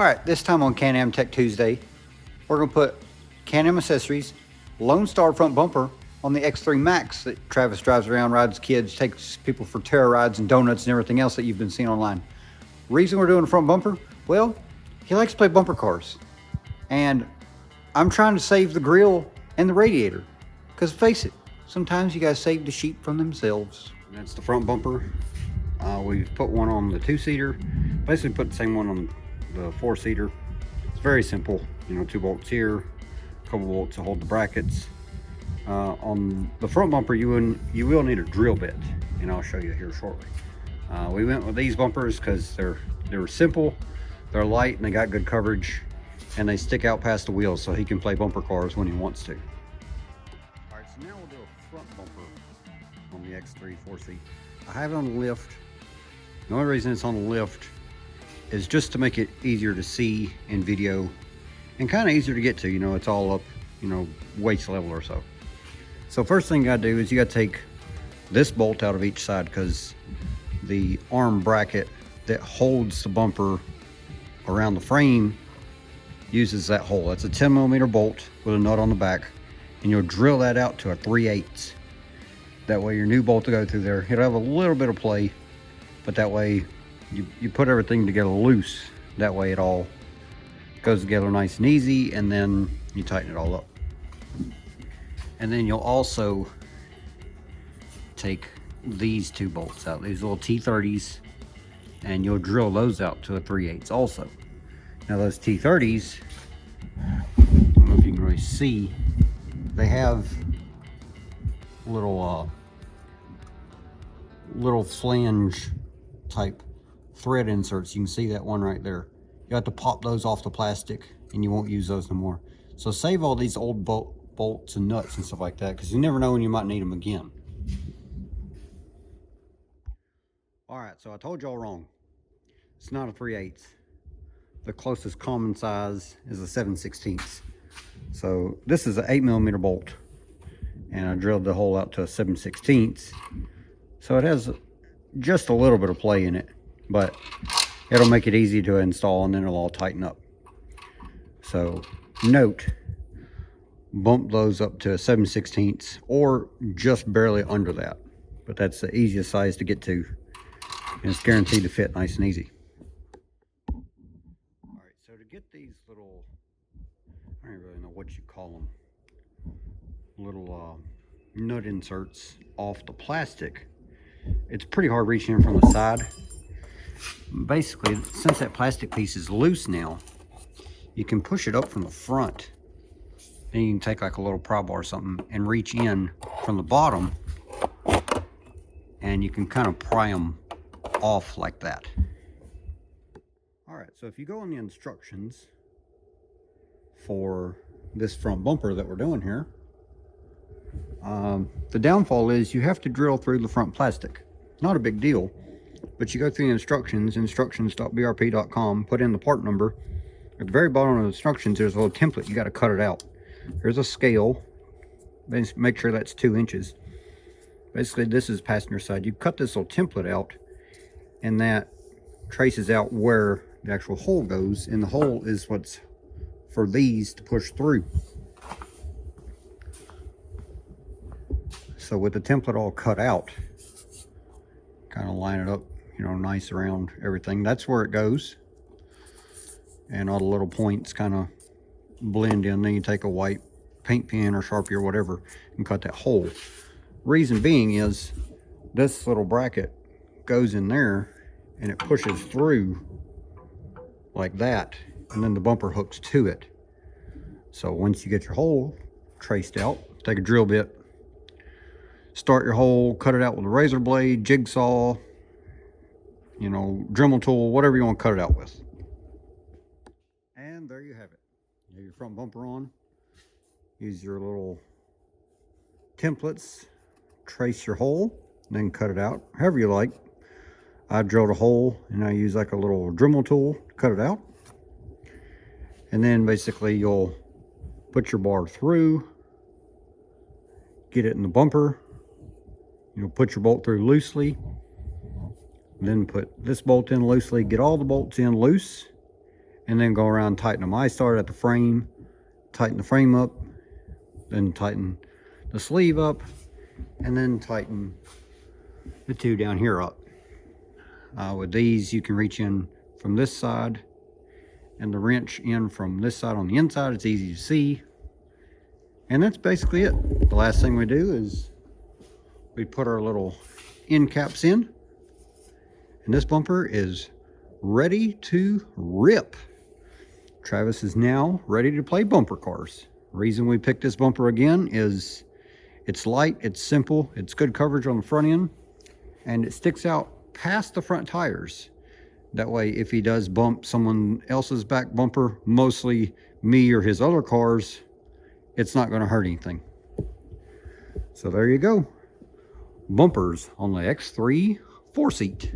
right, this time on Can-Am Tech Tuesday, we're going to put Can-Am accessories, Lonestar front bumper on the X3 Max that Travis drives around, rides kids, takes people for terror rides and donuts and everything else that you've been seeing online. Reason we're doing a front bumper? Well, he likes to play bumper cars. And I'm trying to save the grill and the radiator. Because face it, sometimes you guys save the sheep from themselves. That's the front bumper. We've put one on the 2-seater. Basically put the same one on the 4-seater. It's very simple. 2 bolts here, a couple bolts to hold the brackets. On the front bumper, you will need a drill bit, and I'll show you here shortly. We went with these bumpers because they're simple, they're light, and they got good coverage, and they stick out past the wheels, so he can play bumper cars when he wants to. All right, so now we'll do a front bumper on the X3 4-seat. I have it on the lift. The only reason it's on the lift is just to make it easier to see in video and kind of easier to get to. It's all up, waist level or so. So first thing you gotta do is you gotta take this bolt out of each side, because the arm bracket that holds the bumper around the frame uses that hole. That's a 10mm bolt with a nut on the back, and you'll drill that out to a 3/8. That way your new bolt will go through there. It'll have a little bit of play, but that way you put everything together loose. That way it all goes together nice and easy, and then you tighten it all up. And then you'll also take these 2 bolts out, these little T30s, and you'll drill those out to a 3/8 also. Now those T30s, I don't know if you can really see, they have little flange type thread inserts. You can see that one right there. You have to pop those off the plastic, and you won't use those no more. So save all these old bolts and nuts and stuff like that, because you never know when you might need them again. All right, so I told y'all wrong. It's not a 3/8. The closest common size is a 7/16. So this is an 8mm bolt, and I drilled the hole out to a 7/16. So it has just a little bit of play in it, but it'll make it easy to install, and then it'll all tighten up. So note, bump those up to a 7/16 or just barely under that, but that's the easiest size to get to, and it's guaranteed to fit nice and easy. All right, so to get these little, I don't really know what you call them, little nut inserts off the plastic, it's pretty hard reaching in from the side. Basically, since that plastic piece is loose now, you can push it up from the front, and you can take like a little pry bar or something and reach in from the bottom, and you can kind of pry them off like that. All right, so if you go on the instructions for this front bumper that we're doing here, the downfall is you have to drill through the front plastic. Not a big deal, but you go through the instructions.brp.com, put in the part number. At the very bottom of the instructions, there's a little template. You got to cut it out. There's a scale. Make sure that's 2 inches. Basically, this is passenger side. You cut this little template out, and that traces out where the actual hole goes, and the hole is what's for these to push through. So with the template all cut out, kind of line it up, nice around everything. That's where it goes. And all the little points kind of blend in. Then you take a white paint pen or Sharpie or whatever and cut that hole. Reason being is this little bracket goes in there and it pushes through like that, and then the bumper hooks to it. So once you get your hole traced out, take a drill bit, start your hole, cut it out with a razor blade, jigsaw, Dremel tool, whatever you want to cut it out with. And there you have it. You have your front bumper on. Use your little templates, trace your hole, then cut it out however you like. I drilled a hole, and I use like a little Dremel tool to cut it out. And then basically you'll put your bar through, get it in the bumper. You'll put your bolt through loosely, then put this bolt in loosely, get all the bolts in loose, and then go around, tighten them. I start at the frame, tighten the frame up, then tighten the sleeve up, and then tighten the two down here up. With these, you can reach in from this side and the wrench in from this side on the inside. It's easy to see. And that's basically it. The last thing we do is we put our little end caps in, and this bumper is ready to rip. Travis is now ready to play bumper cars. The reason we picked this bumper again is it's light, it's simple, it's good coverage on the front end, and it sticks out past the front tires. That way, if he does bump someone else's back bumper, mostly me or his other cars, it's not going to hurt anything. So there you go. Bumpers on the X3 4-seat.